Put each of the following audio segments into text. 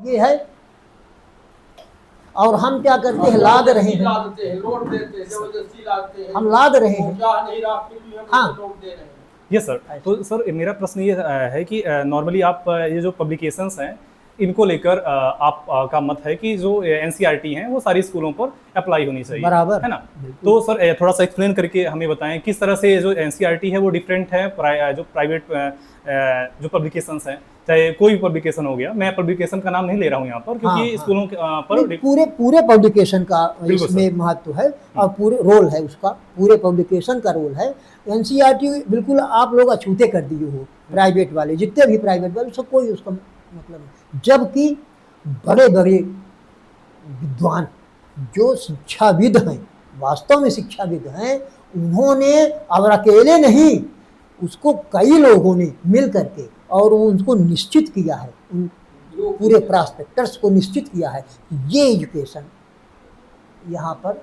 ये है। और हम क्या करते हैं, लाद रहे हैं, लोड देते हैं, जबरदस्ती लादते हैं, हम लाद रहे हैं। चाह नहीं रहा फिर भी हम हाँ। लोड दे रहे हैं। Yes sir. तो सर मेरा प्रश्न ये है कि नॉर्मली आप ये जो पब्लिकेशंस हैं इनको लेकर आप का मत है कि जो एनसीईआरटी हैं वो सारी स्कूलों पर अप्लाई होनी चाहिए, बराबर है ना? तो सर थोड़ा सा एक्सप्लेन करके हमें बताएं किस तरह से जो एनसीईआरटी है वो डिफरेंट है जो प्राइवेट जो पब्लिकेशंस हैं, चाहे कोई भी पब्लिकेशन हो गया, मैं पब्लिकेशन का नाम नहीं ले रहा हूँ यहाँ पर क्योंकि हाँ, स्कूलों पर पूरे पूरे पब्लिकेशन का बिल्कुल इसमें महत्व है और पूरे रोल है उसका, पूरे पब्लिकेशन का रोल है। एनसीईआरटी बिल्कुल आप लोग अछूते कर दिए हो, प्राइवेट वाले जितने भी प्राइवेट वाले सब, कोई उसका मतलब नहीं। जबकि बड़े बड़े विद्वान जो शिक्षाविद हैं, वास्तव में शिक्षाविद हैं, उन्होंने अब अकेले नहीं, उसको कई लोगों ने मिल करके और उनको निश्चित किया है, उन पूरे प्रॉस्पेक्टर्स को निश्चित किया है कि ये एजुकेशन यहाँ पर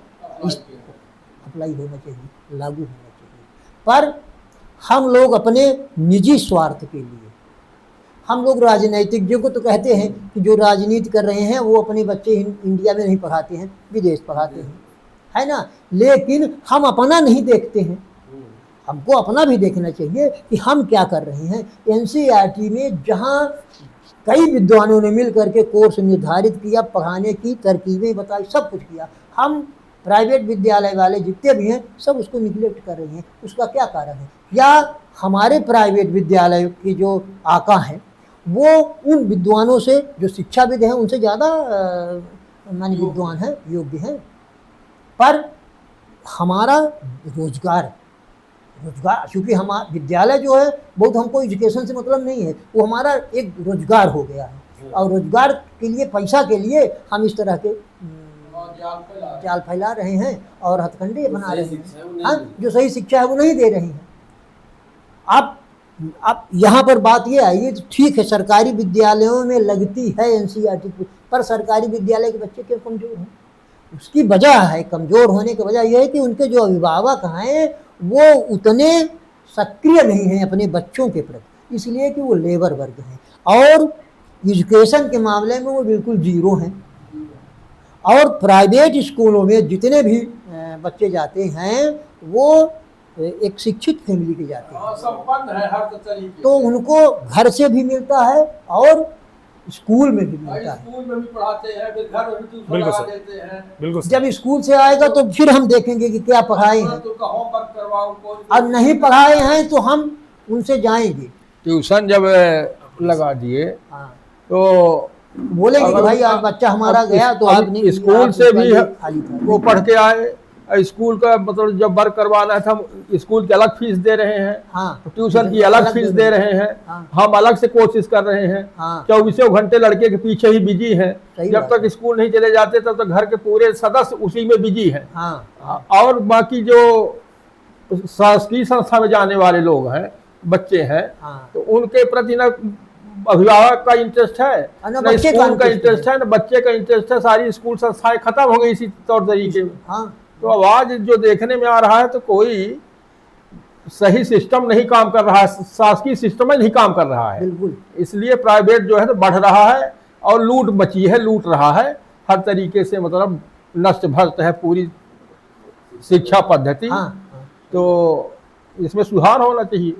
अप्लाई होना चाहिए, लागू होना चाहिए। पर हम लोग अपने निजी स्वार्थ के लिए, हम लोग राजनीतिज्ञों को तो कहते हैं कि जो राजनीति कर रहे हैं वो अपने बच्चे इंडिया में नहीं पढ़ाते हैं, विदेश पढ़ाते हैं, है ना? लेकिन हम अपना नहीं देखते हैं, हमको अपना भी देखना चाहिए कि हम क्या कर रहे हैं। एनसीईआरटी में जहाँ कई विद्वानों ने मिल करके कोर्स निर्धारित किया, पढ़ाने की तरकीबें बताई, सब कुछ किया, हम प्राइवेट विद्यालय वाले जितने भी हैं सब उसको निगलेक्ट कर रहे हैं। उसका क्या कारण है? या हमारे प्राइवेट विद्यालय के जो आका हैं वो उन विद्वानों से, जो शिक्षाविद हैं, उनसे ज़्यादा माने विद्वान हैं, योग्य हैं, पर हमारा रोजगार चूँकि हमारा विद्यालय जो है बहुत, हमको एजुकेशन से मतलब नहीं है, वो हमारा एक रोजगार हो गया है। और रोजगार के लिए, पैसा के लिए हम इस तरह के जाल फैला रहे हैं और हथकंडे बना रहे हैं। हाँ, जो सही शिक्षा है वो नहीं दे रहे हैं। अब यहाँ पर बात ये आई है, तो ठीक है सरकारी विद्यालयों में लगती है एनसीईआरटी, पर सरकारी विद्यालय के बच्चे क्यों कमज़ोर हैं? उसकी वजह है, कमज़ोर होने की वजह यह है कि उनके जो अभिभावक हैं वो उतने सक्रिय नहीं हैं अपने बच्चों के प्रति, इसलिए कि वो लेबर वर्ग हैं और एजुकेशन के मामले में वो बिल्कुल जीरो हैं। और प्राइवेट स्कूलों में जितने भी बच्चे जाते हैं वो एक शिक्षित फैमिली के जाते हैं, संपन्न है हर तरीके, तो उनको घर से भी मिलता है और स्कूल में भी मिलता है। स्कूल में भी पढ़ाते हैं, फिर घर में भी ट्यूशन लगा देते हैं। बिल्कुल। जब स्कूल से आएगा तो फिर हम देखेंगे कि क्या पढ़ाए हैं, तो होमवर्क करवाओ, और नहीं पढ़ाए हैं तो हम उनसे जाएंगे। ट्यूशन जब लगा दिए हाँ, तो बोलेंगे कि भाई आज बच्चा हमारा गया तो आप नहीं, स्कूल से भी खाली था। वो पढ़ के आए, स्कूल का मतलब जब वर्क करवाना था, स्कूल की अलग फीस दे रहे हैं, हाँ, ट्यूशन की अलग फीस दे रहे हैं, हाँ, हम अलग से कोशिश कर रहे हैं, हाँ, 24 घंटे लड़के के पीछे ही बिजी हैं। सही जब बात तक स्कूल नहीं चले जाते तब तक घर के पूरे सदस्य उसी में बिजी हैं। हाँ, और बाकी जो शासकीय संस्था में जाने वाले लोग हैं, बच्चे हैं, हाँ, तो उनके प्रति ना अभिभावक का इंटरेस्ट है, ना ना बच्चे का स्कूल का इंटरेस्ट इंटरेस्ट है, ना बच्चे का इंटरेस्ट है। सारी स्कूल संस्थाएं खत्म हो गई इसी तौर तरीके में। हाँ, तो अब आज जो देखने में आ रहा है तो कोई सही सिस्टम नहीं काम कर रहा है, शासकीय सिस्टम में नहीं काम कर रहा है, बिल्कुल। इसलिए प्राइवेट जो है तो बढ़ रहा है और लूट मची है, लूट रहा है हर तरीके से, मतलब नष्ट भ्रष्ट है पूरी शिक्षा पद्धति। हाँ, तो इसमें सुधार होना चाहिए।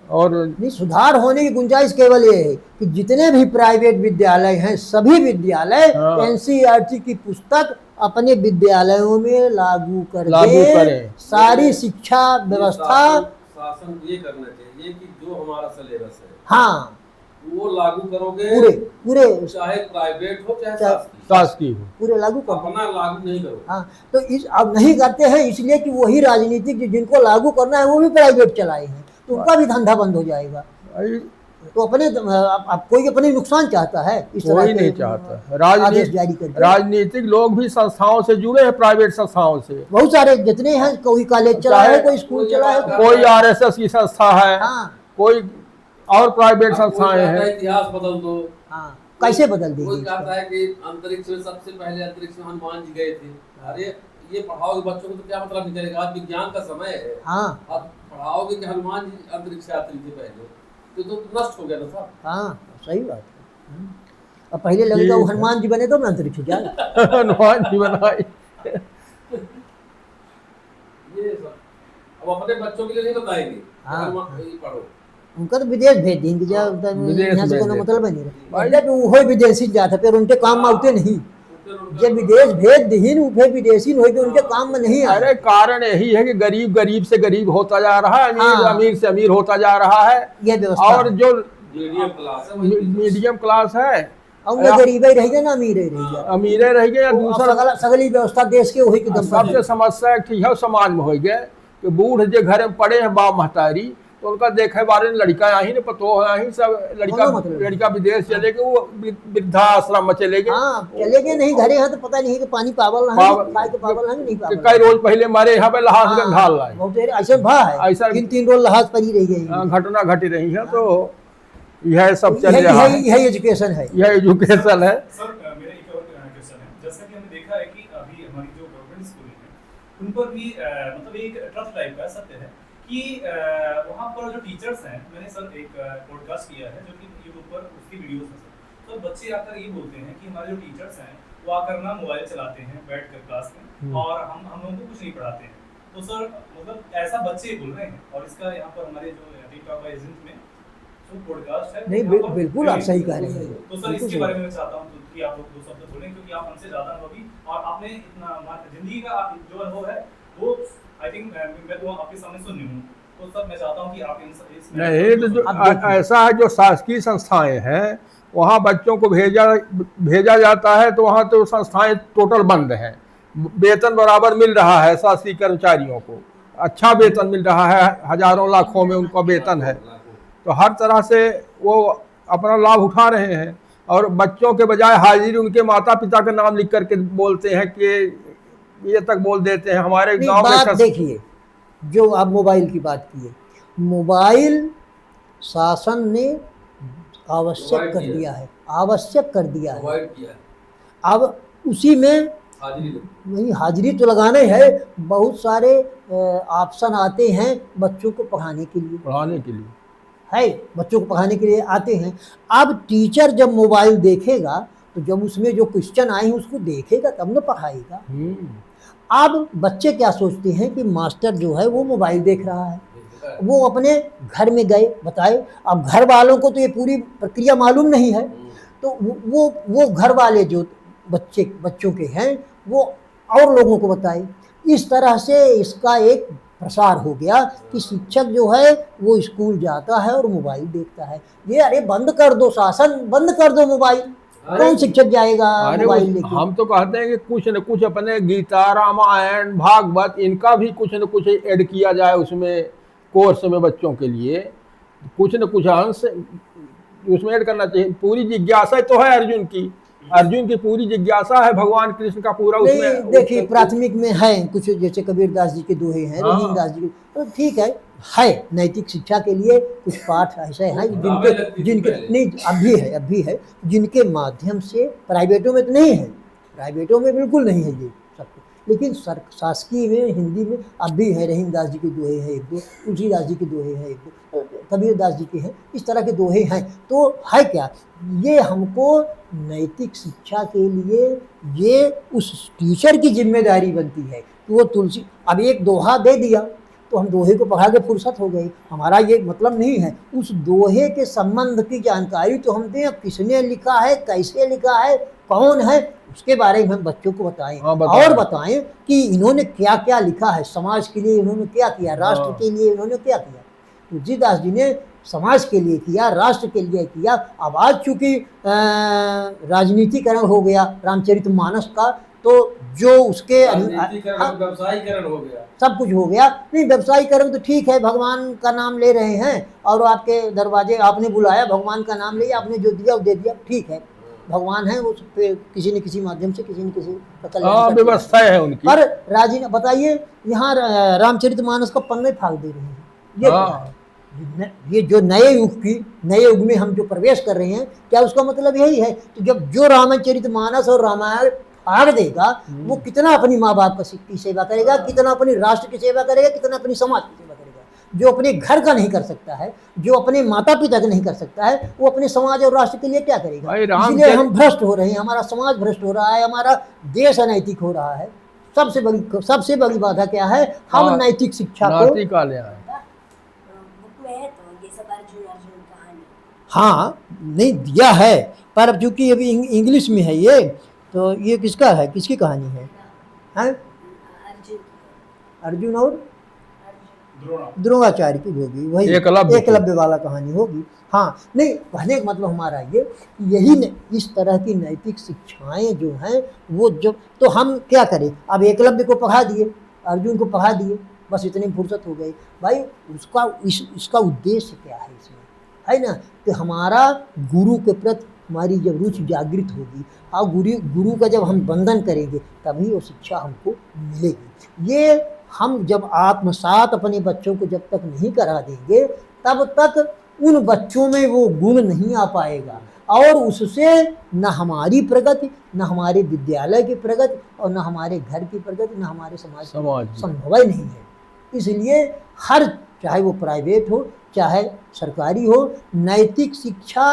और नहीं, सुधार होने की गुंजाइश केवल ये है कि जितने भी प्राइवेट विद्यालय हैं सभी विद्यालय एनसीईआरटी की पुस्तक अपने विद्यालयों में लागू करें। सारी शिक्षा व्यवस्था शासन ये करना चाहिए कि जो हमारा सिलेबस है, हाँ, वो लागू करोगे, पूरे चाहे प्राइवेट हो चाहे शासकीय हो, पूरे लागू करो, अपना लागू नहीं करो। हाँ, तो अब नहीं करते हैं इसलिए कि वही राजनीतिक जिनको लागू करना है वो भी प्राइवेट चलाए हैं, तो उनका भी धंधा बंद हो जाएगा। तो अपने अब कोई अपने नुकसान चाहता है, इस तरह कोई नहीं चाहता। आदेश जारी करके राजनीतिक लोग भी संस्थाओं से जुड़े हैं, प्राइवेट संस्थाओं से, बहुत सारे जितने हैं, कोई कॉलेज चला है, कोई स्कूल चला है, कोई आरएसएस की संस्था है, हाँ, कोई और प्राइवेट संस्थाएं हैं। इतिहास बदल दो। हाँ, कैसे बदल देंगे? कोई कहता है कि अंतरिक्ष में सबसे पहले अंतरिक्ष में हनुमान जी गए थे। अरे ये पढ़ाओगे बच्चों को तो क्या मतलब निकलेगा? आज विज्ञान का समय है, हाँ, अब पढ़ाओगे कि हनुमान जी अंतरिक्ष यात्री थे पहले, तो नष्ट हो गया ना साहब। हाँ, सही बात है। अब पहले लगेगा वो हनुमान जी बने तो मैं अंतरिक्ष जाए। हनुमान जी बनाए। ये सब अब अपने बच्चों के लिए नहीं बताएंगे हाँ। ये पढ़ो। उनका तो विदेश भेज देंगे जब विदेश यहाँ से भेज कोनो देंगे। मतलब नहीं रहे। जब वो विदेशी जाते फिर उनके काम में आते नहीं, फिर उनका जब विदेश भेज दीन वो फिर विदेशी हो गए उनके काम में नहीं आ अरे कारण यही है कि गरीब गरीब से गरीब होता जा रहा है, अमीर हाँ। अमीर से अमीर होता जा रहा है। ये व्यवस्था और है। जो मीडियम क्लास है वही मीडियम क्लास है, और उनमें गरीब ही रह गए ना अमीर ही रह गया। अमीरे रह गए या दूसरा सगली व्यवस्था देश के वही के दम पर सबसे समस्या ठीक है समाज में हो गए कि बूढ़ जो घर में पड़े हैं बाप महतारी, तो उनका देखे बारे में लड़का यहाँ ही पतो यहाँ सब लड़का कोनो मतलब नहीं। लड़का विदेश चले गए, वो वृद्धाश्रम में चले गए। हाँ चले गए नहीं घरे हैं तो पता नहीं है कि पानी पावल है पावल- खाए के पावल है कि नहीं कि पावल कई रोज पहले मरे यहाँ पे लहास गंध ढाल रहा है। बहुत देर ऐसे भा है ऐसा- 3-3 रोज लहाज पड़ी रह गई। घटना घटी रही है, तो यह सब चल रहा है, यही एजुकेशन है। यह एजुकेशन है। सर मेरा एक और क्वेश्चन है, जैसा कि हमने देखा है कि अभी हमारी जो गवर्नमेंट स्कूल है उन पर भी मतलब एक ट्रस्ट टाइप का सत्य है कि वहाँ पर जो टीचर्स हैं, मैंने सर एक पॉडकास्ट किया है जो कि यूट्यूब पर उसकी वीडियोस में सर, तो बच्चे आकर ये बोलते हैं कि हमारे जो टीचर्स हैं वो आकर ना मोबाइल चलाते हैं बैठ कर क्लास में और हम लोगों को कुछ नहीं पढ़ाते हैं। तो सर मतलब ऐसा बच्चे बोल रहे हैं और इसका यहाँ पर हमारे जो टिकटॉक एजेंट में जो पॉडकास्ट है नहीं, यहाँ पर बिल्कुल आप सही कह रहे हैं। तो सर इसके बारे में मैं चाहता हूँ कि आप लोग 2 शब्द बोलें, क्योंकि आप हमसे ज्यादा अनुभवी और आपने इतना जिंदगी का जो अनुभव है वो आई थिंक मैं तो आपके सामने सुन नहीं हूँ। तो सर मैं चाहता हूँ कि आप इसमें नहीं तो जो ऐसा है, जो शासकीय संस्थाएं हैं वहाँ बच्चों को भेजा जाता है, तो वहाँ तो संस्थाएं टोटल बंद हैं। वेतन बराबर मिल रहा है शासकीय कर्मचारियों को, अच्छा वेतन मिल रहा है, हजारों लाखों में उनका वेतन है, तो हर तरह से वो अपना लाभ उठा रहे हैं। और बच्चों के बजाय हाजिरी उनके माता पिता का नाम लिख करके बोलते हैं कि ये तक बोल देते हैं। हमारे नहीं, गांव बात में देखिए, जो आप मोबाइल की बात की है, मोबाइल शासन ने आवश्यक कर दिया है, आवश्यक कर दिया है। अवॉइड किया है। अब उसी में हाजिरी लो। नहीं हाजिरी तो लगाना ही है, बहुत सारे ऑप्शन आते हैं बच्चों को पढ़ाने के लिए, पढ़ाने के लिए है बच्चों को पढ़ाने के लिए आते हैं। अब टीचर जब मोबाइल देखेगा तो जब उसमें जो क्वेश्चन आए हैं उसको देखेगा तब न पढ़ाएगा। अब बच्चे क्या सोचते हैं कि मास्टर जो है वो मोबाइल देख रहा है, वो अपने घर में गए बताए। अब घर वालों को तो ये पूरी प्रक्रिया मालूम नहीं है, तो वो घर वाले जो बच्चों के हैं वो और लोगों को बताए। इस तरह से इसका एक प्रसार हो गया कि शिक्षक जो है वो स्कूल जाता है और मोबाइल देखता है। ये अरे बंद कर दो, शासन बंद कर दो मोबाइल, कौन शिक्षक जाएगा मोबाइल लेके। हम तो कहते हैं कि कुछ न कुछ अपने गीता रामायण भागवत इनका भी कुछ न कुछ ऐड किया जाए उसमें, कोर्स में बच्चों के लिए कुछ न कुछ अंश उसमें ऐड करना चाहिए। पूरी जिज्ञासा तो है अर्जुन की पूरी जिज्ञासा है भगवान कृष्ण का पूरा उसमें। देखिए प्राथमिक में है कुछ, जैसे कबीरदास जी के दोहे हैं, रहीमदास जी के, तो ठीक है नैतिक शिक्षा के लिए कुछ पाठ ऐसे हैं जिनके नहीं अब भी है जिनके माध्यम से, प्राइवेटों में तो नहीं है, प्राइवेटों में बिल्कुल नहीं है ये सब कुछ, लेकिन शासकीय में हिंदी में अब भी है। रहीमदास जी के दोहे हैं 1-2, तुलसीदास जी के दोहे हैं 1-2, कबीरदास जी के हैं, इस तरह के दोहे हैं। तो है क्या, ये हमको नैतिक शिक्षा के लिए ये उस टीचर की जिम्मेदारी बनती है कि वो तुलसी, अब एक दोहा दे दिया तो हम दोहे को पढ़ा के फुर्सत हो गई, हमारा ये मतलब नहीं है। उस दोहे के संबंध की जानकारी तो हम दें, किसने लिखा है, कैसे लिखा है, कौन है, उसके बारे में हम बच्चों को बताएं। और बताएं कि इन्होंने क्या क्या लिखा है, समाज के लिए इन्होंने क्या किया, राष्ट्र के लिए इन्होंने क्या किया। तुलसीदास जी ने समाज के लिए किया, राष्ट्र के लिए किया। अब आज चूंकि राजनीतिकरण हो गया रामचरितमानस का, तो जो उसके व्यवसायीकरण हो गया, सब कुछ हो गया। नहीं व्यवसायीकरण तो ठीक है, भगवान का नाम ले रहे हैं और आपके दरवाजे आपने बुलाया, भगवान का नाम ले, आपने जो दिया वो दे दिया, ठीक है, भगवान है, उस पे किसी न किसी माध्यम से किसी न किसी व्यवस्था है उनकी। पर बताइए यहाँ रामचरितमानस का पन्ने फाड़ दे रहे हैं, ये क्या है? ये जो नए युग में हम जो प्रवेश कर रहे हैं, क्या उसका मतलब यही है कि जब जो रामचरितमानस और रामायण फाड़ देगा वो कितना अपनी माँ बाप की सेवा करेगा, कितना अपनी राष्ट्र की सेवा करेगा, कितना अपनी समाज की सेवा करेगा। जो अपने घर का नहीं कर सकता है, जो अपने माता पिता का नहीं कर सकता है, वो अपने समाज और राष्ट्र के लिए क्या करेगा? भाई राम इसलिए चरित- हम भ्रष्ट हो रहे हैं, हमारा समाज भ्रष्ट हो रहा है, हमारा देश अनैतिक हो रहा है। सबसे बड़ी बाधा क्या है? हम हाँ, नैतिक शिक्षा को, नाती का ले आए। बुक में है तो ये सब अर्जुन अर्जुन कहानी। हाँ नहीं दिया है, पर अब चूंकि अभी इंग्लिश में है ये, तो ये किसका है, किसकी कहानी है? हैं? अर्जुन अर्जुन और अर्जुन द्रोणाचार्य की होगी, वही एकलव्य की। एकलव्य वाला कहानी होगी। हाँ नहीं, कहने का मतलब हमारा ये यही इस तरह की नैतिक शिक्षाएं जो हैं वो जब, तो हम क्या करें? अब एकलव्य को पढ़ा दिए, अर्जुन को पढ़ा दिए, बस इतनी फुर्सत हो गई। भाई उसका इसका उद्देश्य क्या है इसमें, है ना? कि हमारा गुरु के प्रति हमारी जब रुचि जागृत होगी और गुरु का जब हम वंदन करेंगे तभी वो शिक्षा हमको मिलेगी। ये हम जब आत्मसात अपने बच्चों को जब तक नहीं करा देंगे तब तक उन बच्चों में वो गुण नहीं आ पाएगा, और उससे न हमारी प्रगति, न हमारे विद्यालय की प्रगति, और न हमारे घर की प्रगति, न हमारे समाज की संभव ही नहीं है। इसलिए हर, चाहे वो प्राइवेट हो चाहे सरकारी हो, नैतिक शिक्षा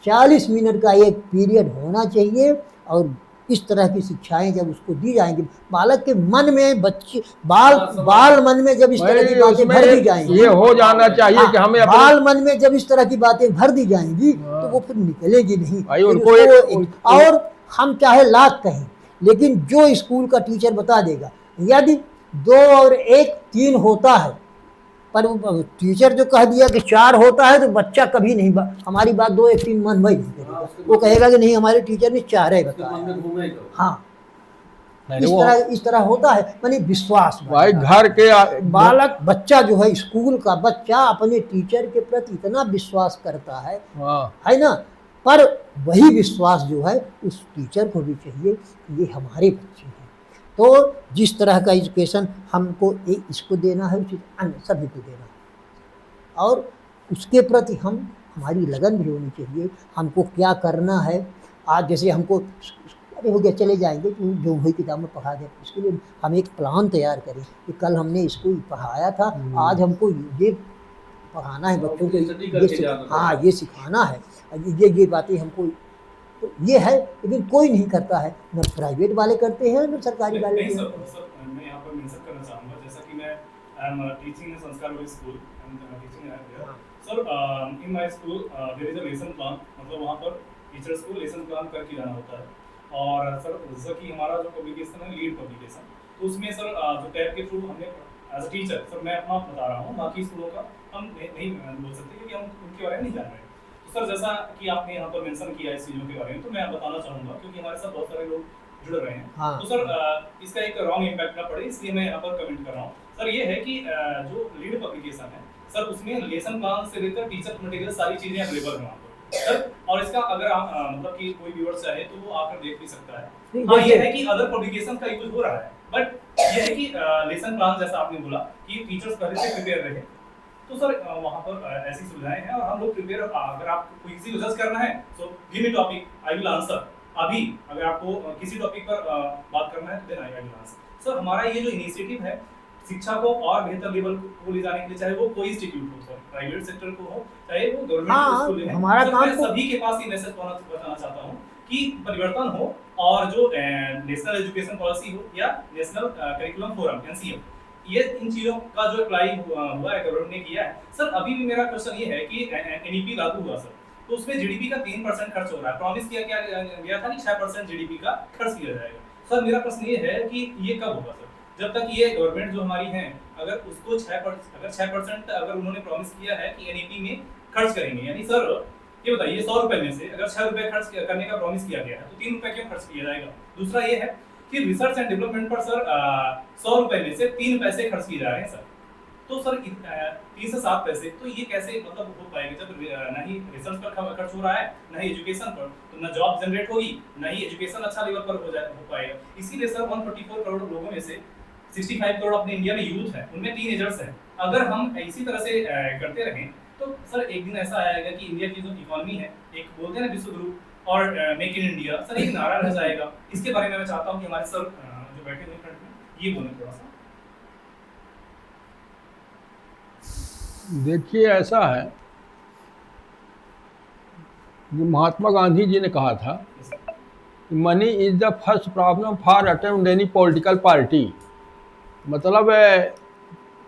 40 मिनट का एक पीरियड होना चाहिए, और इस तरह की शिक्षाएं जब उसको दी जाएंगी, बालक के मन में, बच्चे बाल मन में जब इस तरह की बातें भर दी जाएंगी, ये हो जाना चाहिए कि हमें अपने- बाल मन में जब इस तरह की बातें भर दी जाएंगी तो वो फिर निकलेगी नहीं। भाई फिर उनको उसको और हम चाहे लाख कहें, लेकिन जो स्कूल का टीचर बता देगा, यदि 2 और 1 3 होता है, पर वो टीचर जो कह दिया कि 4 होता है, तो बच्चा कभी नहीं हमारी बात 2 1 3 मन में नहीं करेगा, वो कहेगा कि नहीं हमारे टीचर ने 4 ही उसके मन बताया। में घूमेगा। हाँ, नहीं, इस तरह होता है, माने विश्वास भाई बढ़ता है। घर के बालक, बच्चा जो है, स्कूल का बच्चा अपने टीचर के प्रति इतना विश्वास करता हाँ, है ना? पर वही विश्वास जो है उस टीचर को भी चाहिए कि ये हमारे बच्चे हैं। तो जिस तरह का एजुकेशन हमको इसको देना है, उसी अन्य सभी को देना है, और उसके प्रति हमारी लगन भी होनी चाहिए। हमको क्या करना है, आज जैसे हमको अरे हो गया चले जाएंगे, तो जो वही किताब में पढ़ा दे, इसके लिए हम एक प्लान तैयार करें कि कल हमने इसको पढ़ाया था, आज हमको ये पढ़ाना है बच्चों को, स्टडी करके जाना है। हाँ ये सिखाना है, ये बातें हमको, तो ये है। लेकिन कोई नहीं करता है, न प्राइवेट वाले करते हैं न सरकारी वाले नहीं भी सर, करते हैं। सर मैं यहाँ पर मेंशन करना चाहूँगा, जैसा कि मैं I am teaching in Sanskar वाली school, teaching sir in my school there is a lesson plan, मतलब वहाँ पर टीचर्स को लेसन प्लान करके जाना होता है। और सर जैसा कि हमारा जो पब्लिकेशन है लीड पब्लिकेशन, तो उसमें सर जो टैब के थ्रू हमने एज अ टीचर, सर मैं अपना बता रहा हूँ, बाकी स्कूलों का हम नहीं बोल सकते क्योंकि हम उनके बारे में नहीं जान रहे। तो सर जैसा कि आपने यहाँ पर मेंशन किया इस चीज़ों के बारे में, तो मैं बताना चाहूँगा क्योंकि हमारे साथ बहुत सारे लोग जुड़ रहे हैं। हाँ। तो सर इसका एक रॉन्ग इम्पैक्ट ना पड़े इसलिए मैं यहाँ पर कमेंट कर रहा हूँ। सर ये है कि जो लीड पब्लिकेशन है सर, उसमें लेसन प्लान से लेकर टीचर मटेरियल सारी चीज़ें अवेलेबल हैं वहाँ पर सर। और इसका अगर आप मतलब कि कोई व्यूअर चाहे तो वो आकर देख भी सकता है। हाँ ये है कि अदर पब्लिकेशन का यूज हो रहा है, बट ये है कि लेसन प्लान जैसा आपने बोला कि टीचर्स पहले से प्रिपेयर रहे, तो सर वहाँ पर ऐसी सुविधाएं हैं और हम लोग प्रिपेयर, अगर आपको किसी को जज करना है so give me topic, I will answer. अभी अगर आपको किसी टॉपिक पर बात करना है then I will answer. Sir हमारा ये जो इनिशिएटिव है शिक्षा को और बेहतर लेवल को ले जाने के लिए, चाहे वो कोई इंस्टीट्यूट हो, सर प्राइवेट सेक्टर को हो चाहे वो गवर्नमेंट स्कूल है, हमारा सर, काम मैं सभी के पास ये मैसेज बताना चाहता हूँ कि परिवर्तन हो, और जो नेशनल एजुकेशन पॉलिसी हो या नेशनल करिकुलम फोरम एनसीएफ, ये इन चीजों का जो अप्लाई हुआ है गवर्नमेंट ने किया है। सर अभी भी मेरा क्वेश्चन ये है कि एनईपी लागू हुआ सर, तो उसमें जीडीपी का 3% खर्च हो रहा है, प्रॉमिस किया गया था कि 6% जीडीपी का खर्च किया जाएगा। सर मेरा प्रश्न ये है कि ये कब होगा सर, जब तक ये गवर्नमेंट जो हमारी है अगर उसको 6% अगर उन्होंने प्रॉमिस किया है कि एनईपी में खर्च करेंगे, यानी सर ये बताइए 100 रुपए में से अगर 6 रुपए खर्च करने का प्रॉमिस किया गया है तो 3 रुपए क्यों खर्च किया जाएगा। दूसरा ये है कि रिसर्च एंड डेवलपमेंट पर सर 100 रुपए में से 3 पैसे खर्च किए जा रहे हैं सर, तो सर 3 से 7 पैसे, तो ये कैसे मतलब हो पाएगा जब ना ही रिसर्च पर खर्च हो रहा है ना ही एजुकेशन पर, तो ना जॉब जनरेट होगी ना ही एजुकेशन अच्छा लेवल पर हो पाएगा। इसीलिए सर 144 करोड़ लोगों में से 65 करोड़ अपने इंडिया में यूथ है, उनमें टीनेजर्स हैं। अगर हम इसी तरह से करते रहें तो सर एक दिन ऐसा आएगा कि इंडिया की जो इकोनॉमी है, एक बोलते हैं ना विश्व गुरु और मेक इन इंडिया, सर एक नारा रह जाएगा। इसके बारे में मैं चाहता हूँ कि हमारे सर जो बैठे हुए फ्रंट में ये बोले थोड़ा सा। देखिए ऐसा है कि महात्मा गांधी जी ने कहा था, money is the first problem for attempt any political party. मतलब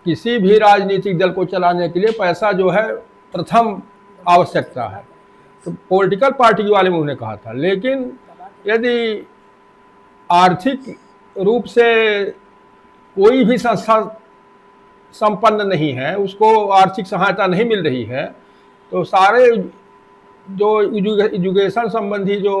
किसी भी राजनीतिक दल को चलाने के लिए पैसा जो है प्रथम आवश्यकता है। तो पॉलिटिकल पार्टी वाले में उन्होंने कहा था। लेकिन यदि आर्थिक रूप से कोई भी संस्था संपन्न नहीं है, उसको आर्थिक सहायता नहीं मिल रही है, तो सारे जो एजुकेशन संबंधी जो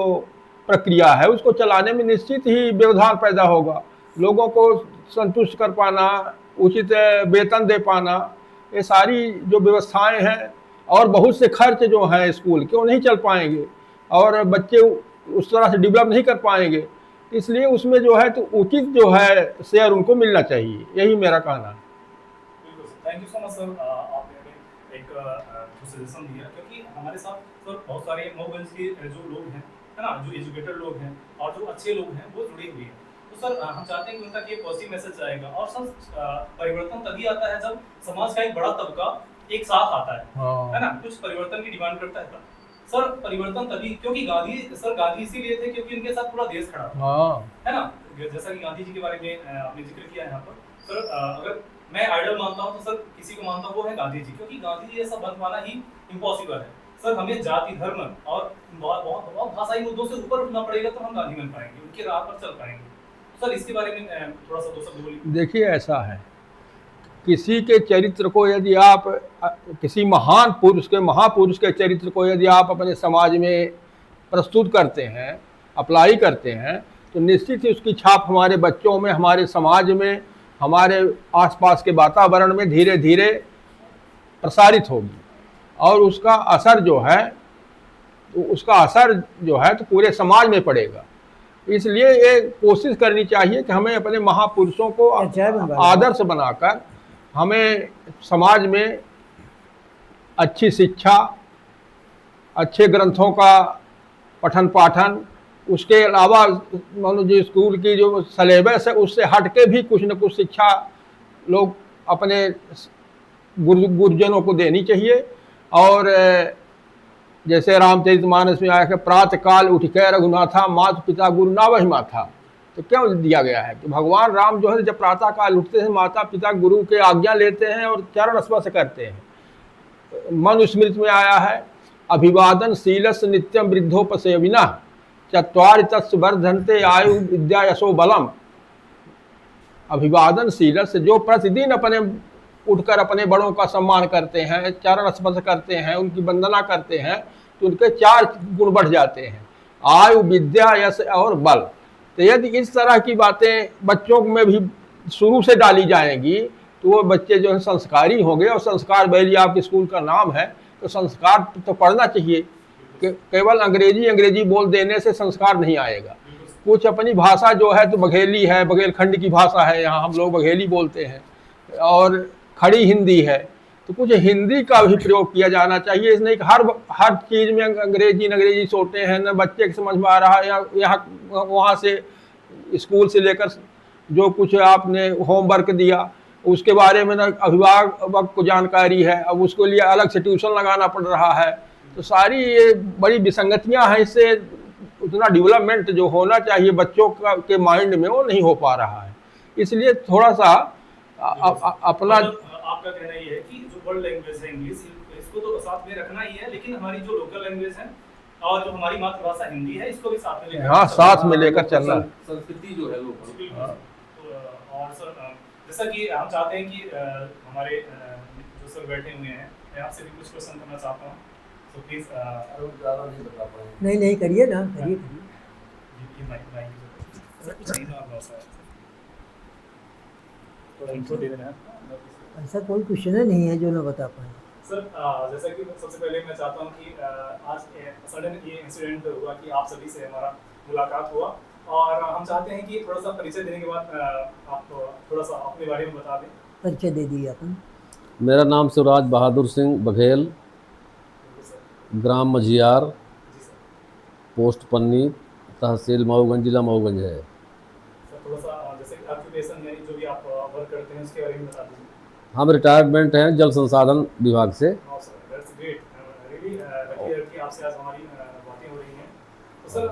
प्रक्रिया है उसको चलाने में निश्चित ही व्यवधान पैदा होगा। लोगों को संतुष्ट कर पाना, उचित वेतन दे पाना, ये सारी जो व्यवस्थाएं हैं और बहुत से खर्च जो हैं स्कूल के वो नहीं चल पाएंगे और बच्चे उस तरह से डेवलप नहीं कर पाएंगे। इसलिए उसमें जो है तो उचित जो है शेयर उनको मिलना चाहिए, यही मेरा कहना है। Thank you so much sir, आपने हमें एक सजेशन दिया, क्योंकि हमारे साथ सर बहुत सारे मऊगंज के जो लोग हैं, है ना, जो एजुकेटेड लोग हैं और जो अच्छे लोग हैं वो जुड़े हुए हैं। तो सर हम चाहते हैं कि उनका ये पॉजिटिव मैसेज आएगा। और सर परिवर्तन तभी आता है जब समाज का एक बड़ा तबका एक साथ आता है ना, कुछ परिवर्तन की डिमांड करता है सर। परिवर्तन तभी, क्योंकि गांधी इसीलिए थे क्योंकि उनके साथ पूरा देश खड़ा था, है ना। जैसा कि गांधी जी के बारे में आपने जिक्र किया है यहाँ पर सर, अगर मैं आइडल मानता हूँ तो सर किसी को मानता हूँ वो है गांधी जी, क्योंकि गांधी जी ऐसा बन पाना ही इम्पॉसिबल है सर। हमें जाति, धर्म और बहुत भाषाई मुद्दों से ऊपर उठना पड़ेगा तो हम गांधी बन पाएंगे, उनके राह पर चल पाएंगे। सर इसके बारे में थोड़ा सा दो शब्द बोलिए। देखिए ऐसा है, किसी के चरित्र को यदि आप, किसी महान पुरुष के, महापुरुष के चरित्र को यदि आप अपने समाज में प्रस्तुत करते हैं, अप्लाई करते हैं, तो निश्चित ही उसकी छाप हमारे बच्चों में, हमारे समाज में, हमारे आसपास के वातावरण में धीरे धीरे प्रसारित होगी और उसका असर जो है तो पूरे समाज में पड़ेगा। इसलिए ये कोशिश करनी चाहिए कि हमें अपने महापुरुषों को आदर्श बनाकर हमें समाज में अच्छी शिक्षा, अच्छे ग्रंथों का पठन पाठन, उसके अलावा मान जो स्कूल की जो सलेबस है उससे हट के भी कुछ न कुछ शिक्षा लोग अपने गुरुजनों को देनी चाहिए। और जैसे रामचरितमानस में आया कि प्रातः काल उठ के रघुनाथा, माता पिता गुरु ना वही माथा। तो क्या दिया गया है कि भगवान राम जो है जब प्रातः काल उठते हैं, माता पिता गुरु के आज्ञा लेते हैं और चरण स्पर्श करते हैं। मनुस्मृति में आया है, अभिवादन शीलस नित्यम वृद्धोपसेविना चत्वारि तस्य वर्धन्ते आयु विद्या यशो बलम। अभिवादन शीलस, जो प्रतिदिन अपने उठकर अपने बड़ों का सम्मान करते हैं, चरण स्पर्श करते हैं, उनकी वंदना करते हैं, तो उनके 4 गुण बढ़ जाते हैं, आयु, विद्या, यश और बल। तो यदि इस तरह की बातें बच्चों में भी शुरू से डाली जाएंगी तो वो बच्चे जो है संस्कारी होंगे। और संस्कार बैली आपके स्कूल का नाम है, तो संस्कार तो पढ़ना चाहिए। केवल अंग्रेजी बोल देने से संस्कार नहीं आएगा। कुछ अपनी भाषा जो है तो बघेली है, बघेलखंड की भाषा है, यहाँ हम लोग बघेली बोलते हैं, और खड़ी हिंदी है, तो कुछ हिंदी का भी प्रयोग किया जाना चाहिए। इसलिए कि हर चीज़ में अंग्रेजी सोते हैं, न बच्चे के समझ में आ रहा है। यहाँ वहाँ से स्कूल से लेकर जो कुछ आपने होमवर्क दिया उसके बारे में न अभिभावक को जानकारी है, अब उसके लिए अलग से ट्यूशन लगाना पड़ रहा है। तो सारी ये बड़ी विसंगतियाँ हैं, इससे उतना डेवलपमेंट जो होना चाहिए बच्चों के माइंड में वो नहीं हो पा रहा है। इसलिए थोड़ा सा अपना, आपका कहना ये है कि जो वर्ल्ड लैंग्वेज है इंग्लिश, इसको तो साथ में रखना ही है, लेकिन हमारी जो लोकल लैंग्वेज है और जो हमारी मातृभाषा हिंदी है इसको भी साथ में लेकर, हाँ, साथ में लेकर चलना। संस्कृति जो है लोग। और सर जैसा कि हम चाहते हैं कि हमारे जो सर बैठे हुए हैं, मैं आपसे भी कुछ क्वेश्चन करना चाहता हूँ, तो प्लीज। ज़्यादा नहीं बता पाएंगे। नहीं करिए ना, करिए। ऐसा कोई क्वेश्चन नहीं है जो ना बता पाए सर। जैसा कि सबसे पहले मैं चाहता हूँ कि आज सडन ये इंसिडेंट हुआ कि आप सभी से हमारा मुलाकात हुआ, और हम चाहते हैं कि थोड़ा सा परिचय देने के बाद आप थोड़ा सा अपने बारे में बता दें। परिचय दे दिए अपन। मेरा नाम शिवराज बहादुर सिंह बघेल, ग्राम मझियार, पोस्ट पन्नी, तहसील मऊगंज, जिला मऊगंज है। सर थोड़ा सा जैसे ऑक्यूपेशन में जो भी आप वर्क करते हैं उसके बारे में बता दीजिए। हम रिटायरमेंट हैं जल संसाधन विभाग से। हाँ sir, that's great, really lucky कि आपसे आज हमारी बातें हो रही हैं। तो सर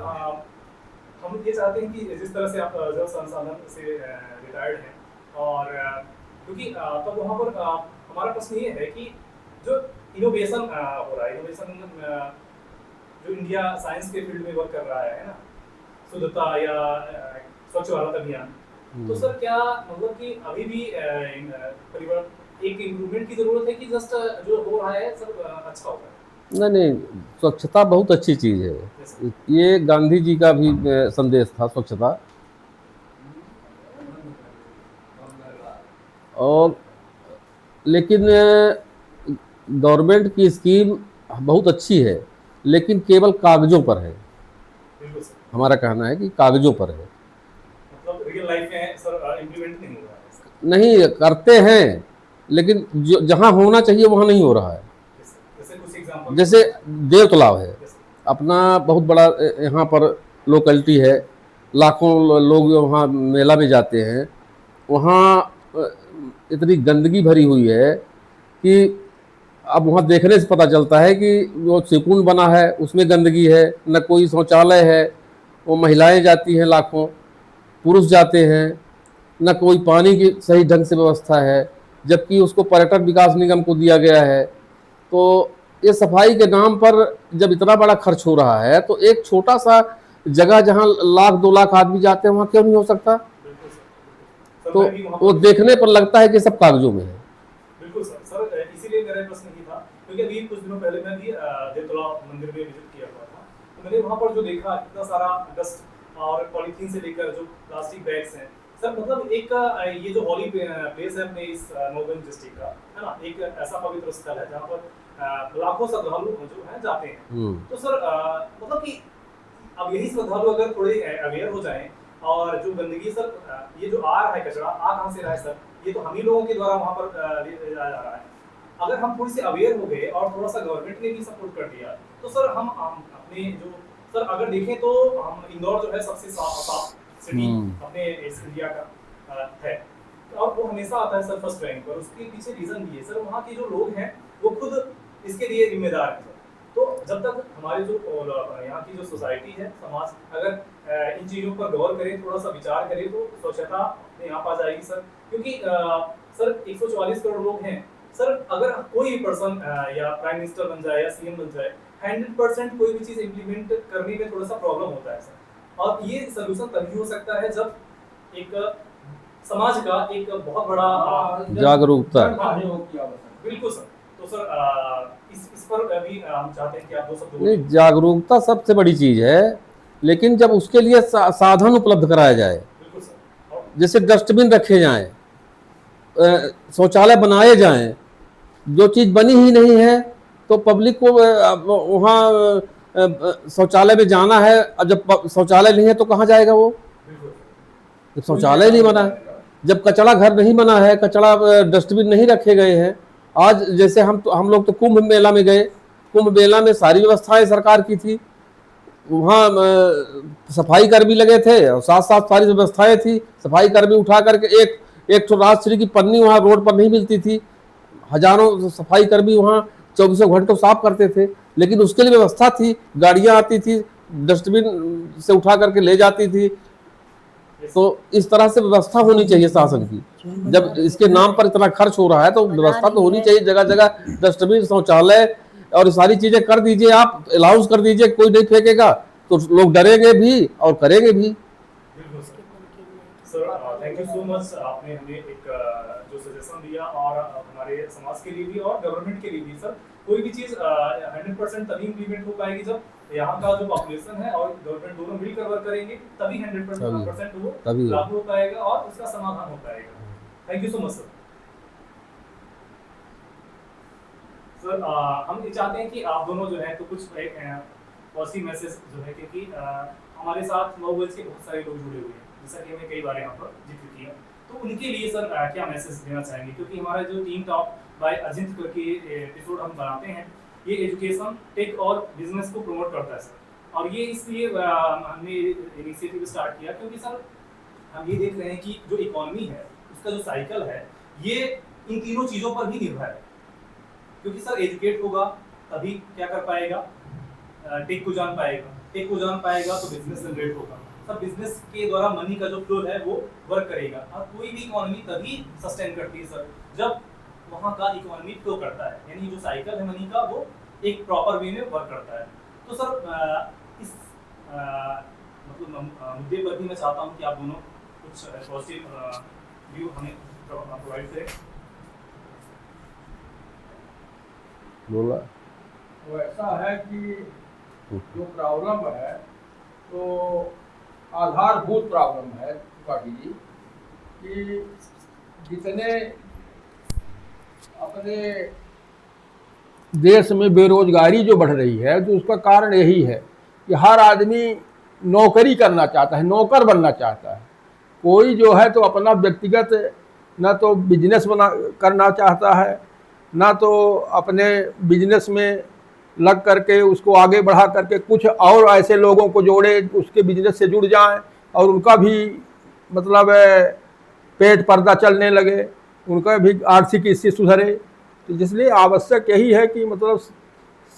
हम ये चाहते हैं कि जिस तरह से आप जल संसाधन से रिटायर्ड हैं और क्योंकि तब वहाँ पर हमारा प्रश्न ये है कि जो इनोवेशन हो रहा है, इनोवेशन जो इंडिया साइंस के फील्ड में वर्क कर रहा है ना, शुद्धता या स्वच्छ भारत अभियान, तो सर क्या मतलब कि अभी भी परिवर्तन एक इम्प्रूवमेंट की जरूरत है कि जस्ट जो हो रहा है सब अच्छा हो रहा है? नहीं, स्वच्छता बहुत अच्छी चीज़ है। ये गांधी जी का भी संदेश था, स्वच्छता। और लेकिन गवर्नमेंट की स्कीम बहुत अच्छी है, लेकिन केवल कागजों पर है। बिल्कुल सर, हमारा कहना है कि कागजों पर है, मतलब रियल लाइफ में सर इम्प्लीमेंट नहीं हो रहा है सर। नहीं करते हैं, लेकिन जो जहाँ होना चाहिए वहाँ नहीं हो रहा है। जैसे कुछ एग्जांपल, जैसे देव तालाब है अपना, बहुत बड़ा यहाँ पर लोकेलिटी है, लाखों लोग वहाँ मेला में जाते हैं। वहाँ इतनी गंदगी भरी हुई है कि अब वहाँ देखने से पता चलता है कि वो सिकुड़ बना है, उसमें गंदगी है, न कोई शौचालय है। वो महिलाएं जाती हैं लाखों, पुरुष जाते हैं, न कोई पानी की सही ढंग से व्यवस्था है, जबकि उसको पर्यटन विकास निगम को दिया गया है। तो ये सफाई के नाम पर जब इतना बड़ा खर्च हो रहा है, तो एक छोटा सा जगह जहाँ 1-2 लाख आदमी जाते हैं वहाँ क्यों नहीं हो सकता? बिल्कुल सर, तो मैं भी वहाँ वो पर- देखने पर लगता है कि सब कागजों में है। बिल्कुल सर, इसीलिए मेरा प्रश्न ही था क्योंकि अभी कुछ दिनों पहले मैं भी देवतला मंदिर में विजिट किया हुआ था, तो मैंने वहाँ पर जो देखा इतना सारा डस्ट और पॉलीथीन से लेकर जो प्लास्टिक बैग्स हैं सर, मतलब एक ये जो हॉली प्लेस है अपने इस नौगंज डिस्ट्रिक्ट का, है ना, एक ऐसा पवित्र स्थल है जहाँ पर लाखों श्रद्धालु जो हैं जाते हैं। तो सर मतलब कि अब यही श्रद्धालु अगर थोड़े अवेयर हो जाएं और जो गंदगी सर ये जो आ रहा है कचरा, आ कहाँ से रहा है सर, ये तो हम ही लोगों के द्वारा वहाँ पर ले जाया जा रहा है। अगर हम थोड़ी सी अवेयर हो गए और थोड़ा सा गवर्नमेंट ने भी सपोर्ट कर दिया तो सर हम अपने जो सर अगर देखें तो हम इंदौर जो है सबसे साफ सिटी अपने इस इंडिया का है, और वो हमेशा आता है सर फर्स्ट रैंक पर। उसके पीछे रीजन भी है सर, वहाँ के जो लोग हैं वो खुद इसके लिए जिम्मेदार हैं सर। तो जब तक हमारे जो यहाँ की जो सोसाइटी है, समाज अगर इन चीज़ों पर गौर करे, थोड़ा सा विचार करे, तो स्वच्छता अपने आप आ जाएगी सर। क्योंकि सर 144 करोड़ लोग हैं सर, अगर कोई भी पर्सन या प्राइम मिनिस्टर बन जाए या सीएम बन जाए, 100% कोई भी चीज़ इम्प्लीमेंट करने में थोड़ा सा प्रॉब्लम होता है सर। और ये सोल्यूशन तभी हो सकता है जब एक समाज का एक बहुत बड़ा जागरूकता। बिल्कुल सर। तो सर इस पर भी हम चाहते हैं कि आप दो शब्द नहीं, जागरूकता सबसे बड़ी चीज़ है, लेकिन जब उसके लिए साधन उपलब्ध कराया जाए, बिल्कुल सर। और जैसे डस्टबिन रखे जाएं, शौचालय बनाए जाएं। जो चीज़ बनी ही नहीं है तो पब्लिक को वहाँ शौचालय में जाना है, और जब शौचालय नहीं है तो कहाँ जाएगा वो? बिल्कुल जब शौचालय नहीं बना है, जब कचरा घर नहीं बना है, कचरा डस्टबिन नहीं रखे गए हैं। आज जैसे हम लोग तो कुंभ मेला में गए, कुंभ मेला में सारी व्यवस्थाएं सरकार की थी, वहाँ सफाई कर्मी लगे थे और साथ साथ सारी व्यवस्थाएं थी। सफाई कर्मी उठा करके एक तो राजश्री की पन्नी वहाँ रोड पर नहीं मिलती थी, हजारों सफाई कर्मी वहाँ 24 घंटों साफ करते थे, लेकिन उसके लिए व्यवस्था थी, गाड़ियाँ आती थी, डस्टबिन से उठा करके ले जाती थी। तो इस तरह से व्यवस्था होनी चाहिए शासन की। जब इसके नाम पर इतना खर्च हो रहा है तो व्यवस्था तो होनी चाहिए, जगह जगह डस्टबिन, शौचालय और सारी चीजें कर दीजिए, आप अलाउंस कर दीजिए, कोई नहीं फेंकेगा तो लोग डरेंगे भी और करेंगे भी। बिल्कुल sir, thank you so much. आपने हमें एक जो सजेशन दिया और हमारे समाज के लिए भी और गवर्नमेंट के लिए भी सर, कोई भी चीज़ 100% तभी इम्प्लीमेंट हो पाएगी जब यहाँ का जो पॉपुलेशन है और गवर्नमेंट दोनों मिलकर वर्क करेंगे, तभी 100% वो लागू हो पाएगा और उसका समाधान हो पाएगा। Thank you so much sir. Sir हम ये चाहते हैं कि आप दोनों जो है तो कुछ एक पॉजिटिव मैसेज जो है, क्योंकि हमारे साथ 9 वर्ष के बहुत सारे लोग जुड़े हुए हैं, जैसा कि हमने कई बार यहाँ पर जिक्र किया, तो उनके लिए सर क्या मैसेज देना चाहेंगे? क्योंकि हमारा जो टीम टॉक बाय अजिंत करके एपिसोड हम बनाते हैं, ये एजुकेशन, टेक और बिजनेस को प्रमोट करता है सर। और ये इसलिए हमने इनिशिएटिव स्टार्ट किया क्योंकि सर हम ये देख रहे हैं कि जो इकोनॉमी है उसका जो साइकिल है ये इन तीनों चीजों पर ही निर्भर है। क्योंकि सर एजुकेट होगा तभी क्या कर पाएगा, टेक को जान पाएगा, टेक को जान पाएगा तो बिजनेस जनरेट होगा, सब बिजनेस के द्वारा मनी का जो फ्लो है वो वर्क करेगा। और कोई भी इकोनॉमी तभी सस्टेन करती है सर जब वहाँ का इकोनॉमी फ्लो करता है, यानी जो साइकिल है मनी का वो एक प्रॉपर वे में वर्क करता है। तो सर इस मतलब मुद्दे पर भी मैं चाहता हूँ कि आप दोनों कुछ पॉजिटिव व्यू हमें प्रोवाइड करें। बोला तो ऐसा है कि जो प्रॉब्लम है तो आधारभूत प्रॉब्लम है त्रिपाठी जी कि जितने अपने देश में बेरोजगारी जो बढ़ रही है तो उसका कारण यही है कि हर आदमी नौकरी करना चाहता है, नौकर बनना चाहता है। कोई जो है तो अपना व्यक्तिगत ना तो बिजनेस बना करना चाहता है, ना तो अपने बिजनेस में लग करके उसको आगे बढ़ा करके कुछ और ऐसे लोगों को जोड़े उसके बिजनेस से जुड़ जाएं और उनका भी मतलब पेट पर्दा चलने लगे, उनका भी आर्थिक स्थिति सुधरे। तो इसलिए आवश्यक यही है कि मतलब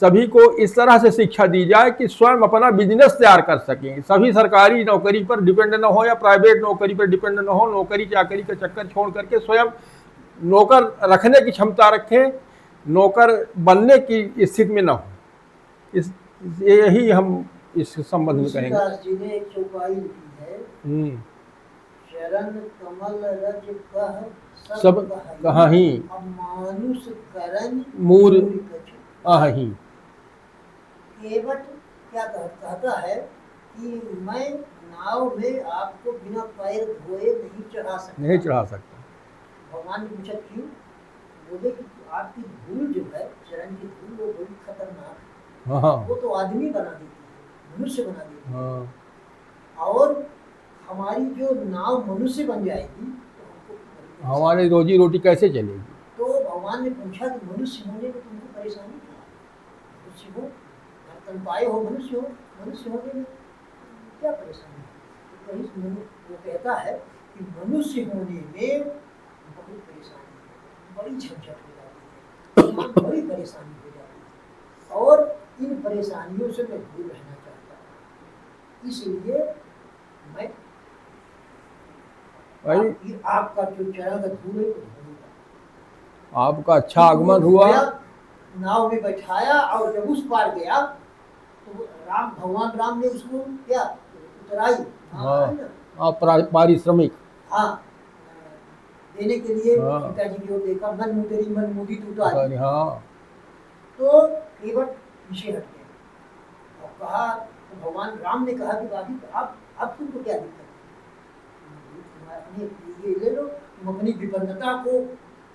सभी को इस तरह से शिक्षा दी जाए कि स्वयं अपना बिजनेस तैयार कर सकें, सभी सरकारी नौकरी पर डिपेंड न हो या प्राइवेट नौकरी पर डिपेंड न हो, नौकरी चाकरी का चक्कर छोड़ करके स्वयं नौकर रखने की क्षमता रखें, नौकर बनने की स्थिति में न हो। इस यही हम इस संबंध में कहेंगे। तुलसीदास जी ने एक चौपाई लिखी है, चरण कमल रज कह सब कहाही, अब मानुष करन मूर कछु। आही। केवट क्या कहता है कि मैं नाव में आपको बिना पैर धोए नहीं चढ़ा सकता। नहीं चढ़ा सकता। भगवान ने पूछा क्यों? बोले कि आपकी धूल जो है, चरण की धूल, वो बड़ी खतरनाक है। हाँ वो तो आदमी बना देती है, मनुष्य बना देती है। हाँ। और हमारी जो नाव मनुष्य बन जाएगी तो हमको हमारी रोजी रोटी कैसे चलेगी? तो भगवान ने पूछा कि मनुष्य होने में तुमको परेशानी क्या है? मनुष्य हो, तन पाए हो, मनुष्य हो, मनुष्य होने में क्या परेशानी है? तो कहीं वो कहता है कि मनुष्य होने में बहुत परेशानी है, बड़ी झंझट हो जाती है, बड़ी परेशानी हो जाती है, और इन परेशानियों से मैं दूर रहना चाहता हूँ। इसलिए मैं आपका जो चरण का धूल है वो धूलूंगा। आपका अच्छा आगमन हुआ, नाव में बैठाया और जब उस पार गया तो राम, भगवान राम ने उसको क्या उतराई, हाँ पारिश्रमिक, हाँ देने के लिए हाँ। पिताजी की ओर देखा, मन मुदरी मन मुदित उतारी। हाँ तो केवट पीछे हट गया और कहा, तो भगवान राम ने कहा कि बाबी अब तुमको क्या दिक्कत है? अपने ये ले लो, तुम अपनी विपन्नता को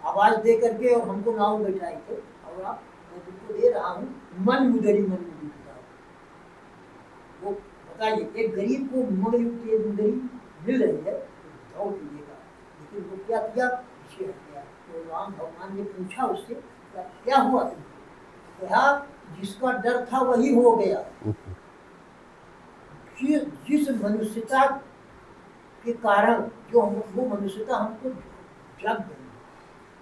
आवाज दे करके और हमको नाव बैठाए थे, और आप मैं तुमको दे रहा हूँ मन मुदरी मन मुदित उतारी। वो बताइए, एक गरीब को मुदरी मिल रही है तो दौड़ लीजिएगा, लेकिन वो क्या किया? पीछे हट गया। तो राम भगवान ने पूछा उससे, क्या हुआ तुमको? कहा जिसका डर था वही हो गया। जिस मनुष्यता के कारण जो वो मनुष्यता हमको जग गई,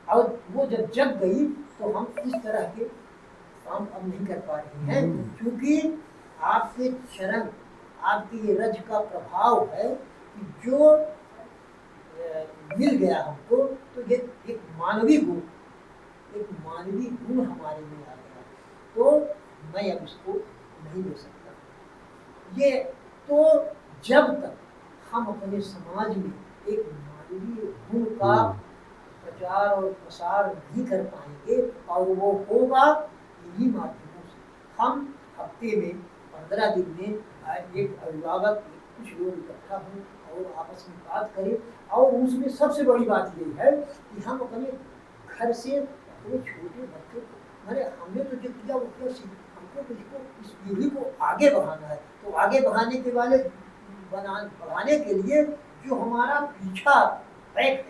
और वो जब जग गई तो हम इस तरह के काम अब नहीं कर पा रहे हैं, क्योंकि आपके चरण, आपके ये रज का प्रभाव है कि जो मिल गया हमको, तो ये एक मानवीय गुण हमारे में आ गया, तो मैं अब इसको नहीं ले सकता। ये तो जब तक हम अपने समाज में एक मानवीय गुण का प्रचार और प्रसार नहीं कर पाएंगे, और वो होगा इन्हीं माध्यमों से। हम हफ्ते में 15 दिन में एक अभिभावक कुछ लोग इकट्ठा हों और आपस में बात करें, और उसमें सबसे बड़ी बात ये है कि हम अपने घर से अपने छोटे बच्चों को, मैंने हमने तो जो किया वो क्या सीख, हमको तो इसको, इस पीढ़ी को आगे बढ़ाना है। तो आगे बढ़ाने के बढ़ाने के लिए जो हमारा पीछा बैक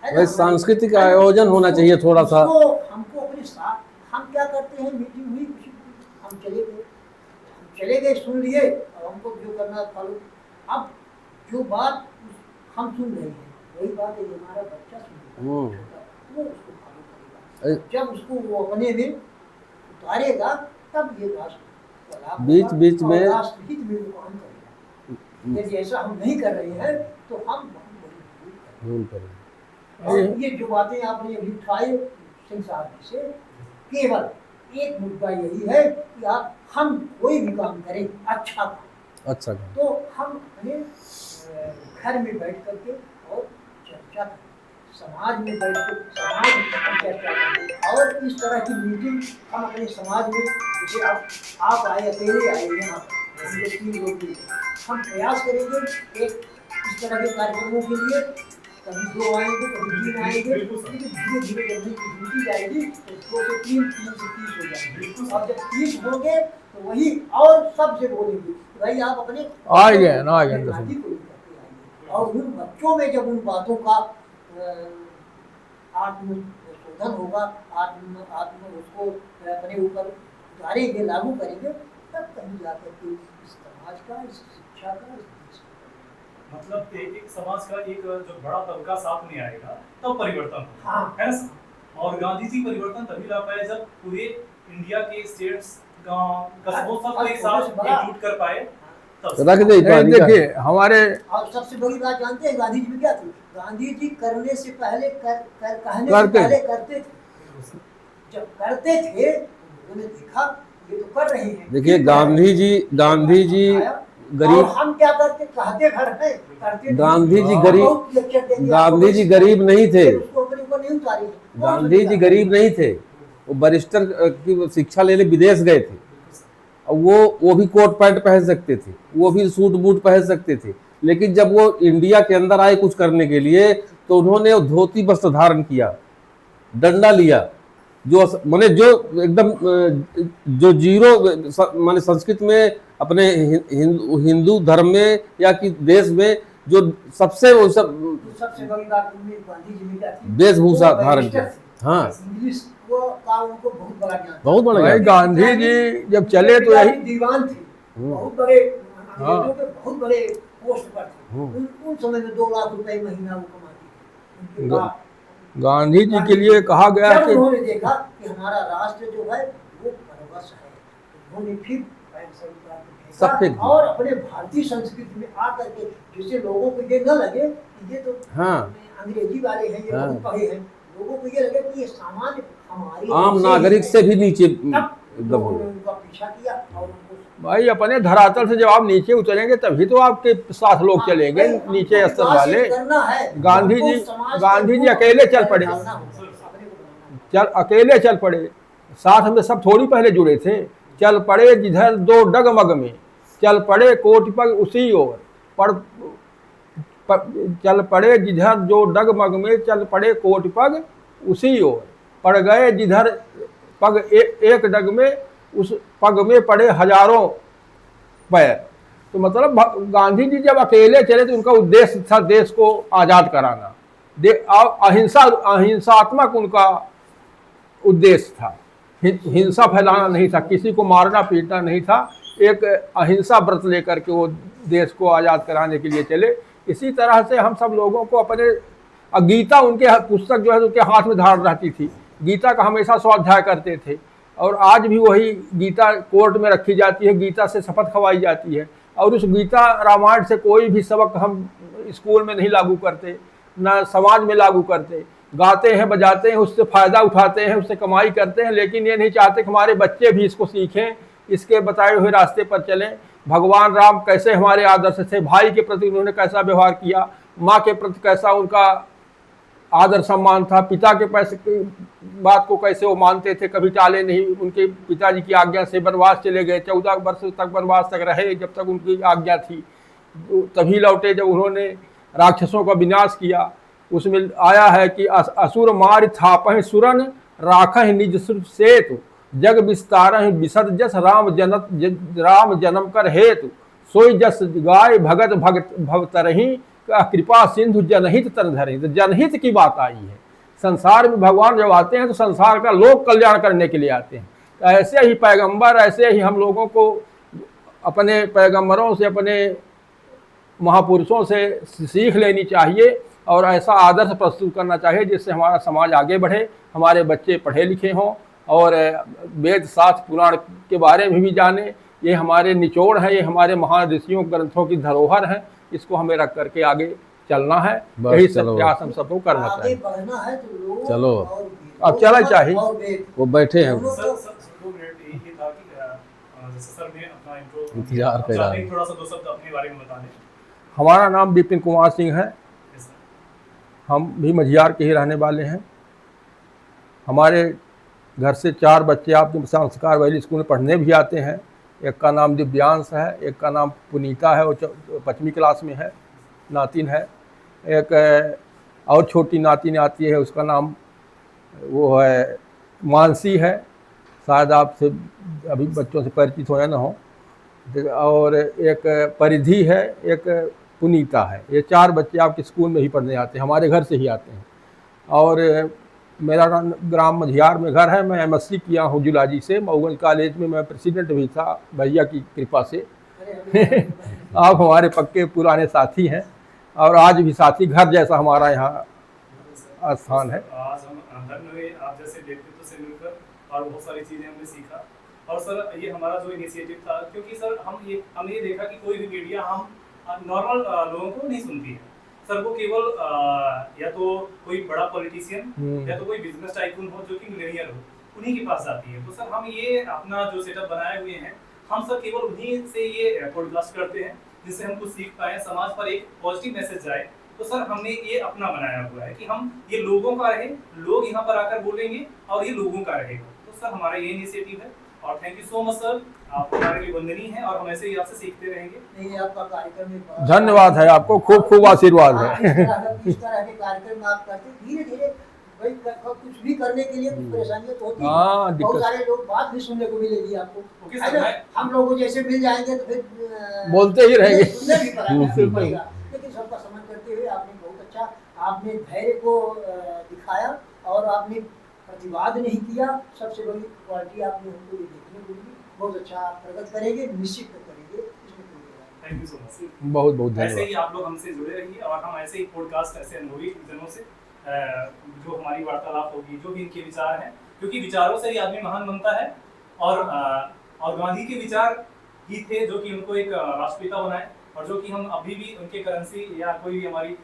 है ना, सांस्कृतिक आयोजन होना चाहिए थोड़ा सा। हमको अपने साथ, हम क्या करते हैं, मीटिंग हुई किसी की, हम चले गए सुन लिए, और हमको जो करना फॉलो। अब जो बात हम सुन रहे हैं वही बात है हमारा बच्चा सुन रहा है, वो उसको फॉलो करेगा। जब उसको वो अपने में उतारेगा तब ये राष्ट्र का लाभ बीच होगा बीच और में राष्ट्र हित में वो काम करेगा। यदि ऐसा हम नहीं कर रहे हैं तो हम बहुत बड़ी भूल कर रहे भूल करें। हैं। और ये जो बातें आपने अभी उठाई सिंह साहब जी से, केवल एक मुद्दा यही है कि हम कोई भी काम करें अच्छा काम, अच्छा काम। तो हम अपने घर में बैठ करके और चर्चा करें, समाज में बैठ कर समाज में चर्चा करें। और इस तरह की मीटिंग हम अपने समाज में, जैसे आप आए, अकेले आए यहाँ, हम लोग 3 लोग भी, हम प्रयास करेंगे एक इस तरह के कार्यक्रमों के लिए, कभी 2 आएंगे, कभी 3 आएंगे, लेकिन धीरे धीरे जब ड्यूटी जाएगी तो 2 से 3, 3 से 30 हो जाएंगे। और जब 30 होंगे तो वही और सबसे बोलेंगे भाई आप अपने आइए ना, आइए जाति को लेकर के आइए। और उन बच्चों में जब उन बातों का आत्मशोधन होगा, आत्म उसको अपने ऊपर उतारेंगे, लागू करेंगे, तब कहीं जाकर के इस समाज का, इस शिक्षा का, इस देश का, मतलब एक समाज का एक जो बड़ा तबका साथ में आएगा तब परिवर्तन होगा, हाँ। है ना। और गांधी जी परिवर्तन तभी ला पाए जब पूरे इंडिया के स्टेट्स, गांव, कस्बों सबको एक साथ एकजुट कर पाए। तब रख दे पानी का। देखिए हमारे और सबसे बड़ी बात जानते हैं गांधी जी में क्या थी? गांधी जी करने से पहले कहने से करते। पहले करते थे। जब करते थे तो उन्होंने देखा ये तो कर रहे हैं। देखिए गांधी जी गरीब, और हम क्या करते, कहते घर है, करते गांधी जी नहीं। गरीब, बहुत लेक्चर दे दिया, गांधी जी गरीब नहीं थे। उसको अपने ऊपर नहीं उतारे। गांधी जी गरीब नहीं थे, वो बैरिस्टर की शिक्षा लेने विदेश गए थे। और वो भी कोट पैंट पहन सकते थे, वो भी सूट बूट पहन सकते थे, लेकिन जब वो इंडिया के अंदर आए कुछ करने के लिए तो उन्होंने धोती वस्त्र धारण किया, डंडा लिया, जो माने जो एकदम जो जीरो माने संस्कृत में अपने हिंदू धर्म में या कि देश में जो सबसे सबसे बड़ी बात उनमें गांधी जी में क्या थी? वेशभूषा वो धारण बैरिस्टर किया। थे। हाँ, इंग्लिश को का उनको बहुत बड़ा ज्ञान था। बहुत बड़ा भाई ज्ञान। गांधी जी जब चले तो यही दीवान थे, बहुत बड़े अंग्रेजों के बहुत बड़े पोस्ट पर थे। उन समय में 2 लाख रुपए महीना वो कमाते थे। उनके बाद गांधी जी के लिए कहा गया जब कि उन्होंने देखा कि हमारा राष्ट्र जो है वो परवश है, उन्होंने फिर पैंट शर्ट उतार के सब फेंक फेंका दिया। और अपने भारतीय संस्कृति में आकर के, जिससे लोगों को ये न लगे कि ये तो हाँ। अंग्रेजी वाले हैं, ये हाँ। बहुत पढ़े हैं, लोगों को ये लगे कि ये सामान्य हमारे आम जैसे नागरिक ही से भी नीचे हैं। तब एकदम लोगों हो ने गए। उनका पीछा किया और उनको भाई अपने धरातल से जब आप नीचे उतरेंगे तभी तो आपके साथ लोग चलेंगे, नीचे स्तर वाले। करना है। गांधी जी हमको समाज गांधी को जी अकेले चल पड़े, डालना होगा, अपने को बनाना होगा। अकेले चल पड़े, साथ में सब थोड़ी पहले जुड़े थे। चल पड़े जिधर 2 डगमग में, चल पड़े कोटि पग उसी ओर, चल पड़े जिधर 2 डगमग में, चल पड़े कोटि पग उसी ओर, पड़ गए जिधर पग एक डग में, उस पग में पड़े हजारों पैर। तो मतलब गांधी जी जब अकेले चले तो उनका उद्देश्य था देश को आज़ाद कराना, अहिंसात्मक उनका उद्देश्य था, हिंसा फैलाना नहीं था, किसी को मारना पीटना नहीं था। एक अहिंसा व्रत लेकर के वो देश को आज़ाद कराने के लिए चले। इसी तरह से हम सब लोगों को अपने गीता, उनके पुस्तक जो है उनके हाथ में धारण रहती थी, गीता का हमेशा स्वाध्याय करते थे। और आज भी वही गीता कोर्ट में रखी जाती है, गीता से शपथ खवाई जाती है। और उस गीता रामायण से कोई भी सबक हम स्कूल में नहीं लागू करते, ना समाज में लागू करते। गाते हैं, बजाते हैं, उससे फ़ायदा उठाते हैं, उससे कमाई करते हैं, लेकिन ये नहीं चाहते कि हमारे बच्चे भी इसको सीखें, इसके बताए हुए रास्ते पर चलें। भगवान राम कैसे हमारे आदर्श थे, भाई के प्रति उन्होंने कैसा व्यवहार किया, माँ के प्रति कैसा उनका आदर सम्मान था, पिता के पैसे की बात को कैसे वो मानते थे, कभी टाले नहीं। उनके पिताजी की आज्ञा से वनवास चले गए, 14 वर्ष तक वनवास तक रहे, जब तक उनकी आज्ञा थी। तभी लौटे जब उन्होंने राक्षसों का विनाश किया। उसमें आया है कि असुर मार थापह सुरन, राखह निज सुर सेतु, जग विस्तारह विशद जस राम जन्म कर हेतु, सोई जस गाय भगत भवतरही, कृपा सिंधु जनहित तन धरे। तो जनहित की बात आई है। संसार में भगवान जब आते हैं तो संसार का लोक कल्याण करने के लिए आते हैं। तो ऐसे ही पैगंबर, ऐसे ही हम लोगों को अपने पैगंबरों से, अपने महापुरुषों से सीख लेनी चाहिए और ऐसा आदर्श प्रस्तुत करना चाहिए जिससे हमारा समाज आगे बढ़े, हमारे बच्चे पढ़े लिखे हों और वेद शास्त्र पुराण के बारे में भी जाने। ये हमारे निचोड़ है, ये हमारे महान ऋषियों ग्रंथों की धरोहर है, इसको हमें रख करके आगे चलना है। बस यही चलो। सब प्रयास हम सबको करना आगे चाहिए। बढ़ना है तो लोग चलो। और वेद, अब चलना चाहिए। और वेद, वो बैठे हैं, दोनों सर सर 2 मिनट ये था कि जैसे सर ने अपना इंट्रो इंतजार कर रहा है। थोड़ा सा 2 शब्द अपने बारे में बता दें। हमारा नाम विपिन कुमार सिंह है, Yes, sir. हम भी मझियार के ही रहने वाले हैं। हमारे घर से 4 बच्चे आपके संस्कार वैली स्कूल में पढ़ने भी आते हैं। एक का नाम दिव्यांश है, एक का नाम पुनीता है, वो 5वीं क्लास में है, नातिन है। एक और छोटी नातिन आती है, उसका नाम वो है मानसी है, शायद आपसे अभी बच्चों से परिचित हो या ना हो। और एक परिधि है, एक पुनीता है। ये 4 बच्चे आपके स्कूल में ही पढ़ने आते हैं, हमारे घर से ही आते हैं। और मेरा ग्राम मझियार में घर है। मैं MSc किया हूँ जुलाजी से, मऊगंज कॉलेज में मैं प्रेसिडेंट भी था भैया की कृपा से। आप हमारे पक्के पुराने साथी हैं और आज भी साथी, घर जैसा हमारा यहाँ स्थान है। आज हम धन्य हुए आप जैसे व्यक्तित्व से मिलकर और बहुत सारी चीजें हमने सीखा। और सर ये हमारा जो इनिशिएटिव था, क्योंकि सर हमने ये देखा कि कोई भी मीडिया हम नॉर्मल लोगों को नहीं सुनती है। सर को केवल या तो कोई बड़ा पॉलिटिशियन या तो कोई बिजनेस टाइकून हो जो कि मिलेनियर हो, उन्हीं के पास जाती है। तो सर हम ये अपना जो सेटअप बनाए हुए हैं, हम सर केवल उन्हीं से ये पॉडकास्ट करते हैं जिससे हम कुछ सीख पाए, समाज पर एक पॉजिटिव मैसेज जाए। तो सर हमने ये अपना बनाया हुआ है कि हम ये लोगों का रहे, लोग यहाँ पर आकर बोलेंगे और ये लोगों का रहेगा। तो सर हमारा ये इनिशिएटिव है और thank you so much sir, आप हमारे लिए वंदनीय हैं और हम ऐसे ही आपसे सीखते रहेंगे। नहीं, आपका कार्यक्रम में बड़ा- धन्यवाद है आपको, खूब खूब आशीर्वाद है। इस तरह के कार्यक्रम आप करते धीरे धीरे भाई कुछ भी करने के लिए कुछ परेशानियां तो होती हाँ, है। दिक्कत। बहुत सारे लोग बात भी सुनने को मिलेगी आपको। ओके है सर, ना? मैं हम लोगों जैसे मिल जाएंगे तो फिर बोलते ही रहेंगे। सुनने भी पड़ेगा। लेकिन सबका समझ करते हुए आपने बहुत अच्छा, आपने धैर्य को दिखाया और आपने प्रतिवाद नहीं किया। सबसे बड़ी क्वालिटी आपने हमको ये देखने को मिली। बहुत अच्छा आप प्रगति करेंगे, निश्चित करेंगे, इसमें कोई दो राय नहीं। Thank you so much. बहुत बहुत ऐसे धन्यवाद। ही आप लोग हमसे जुड़े रहिए और हम ऐसे ही पॉडकास्ट ऐसे अनुभवी जनों से जो हमारी वार्तालाप होगी, जो भी इनके विचार हैं, क्योंकि विचारों से ही आदमी महान बनता है। और गांधी के विचार ही थे जो कि उनको एक राष्ट्रपिता बनाए और जो कि हम अभी भी उनके करेंसी या कोई भी हमारी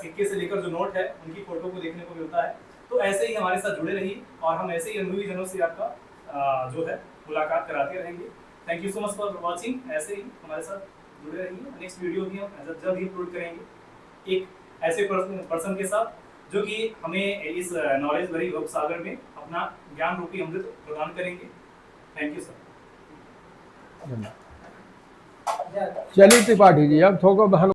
सिक्के से लेकर जो नोट है उनकी फोटो को देखने को मिलता है। तो ऐसे ही हमारे साथ जुड़े रहिए और हम ऐसे ही अनुभवी जनों से आपका जो है मुलाकात कराते रहेंगे। Thank you so much for watching. ऐसे ही हमारे साथ जुड़े रहिए। नेक्स्ट वीडियो भी हम जल्द ही अपलोड करेंगे एक ऐसे पर्सन के साथ जो कि हमें इस नॉलेज भरी लोक सागर में अपना ज्ञान रूपी अमृत प्रदान करेंगे। Thank you sir. चलिए त्रिपाठी जी, अब थोड़ा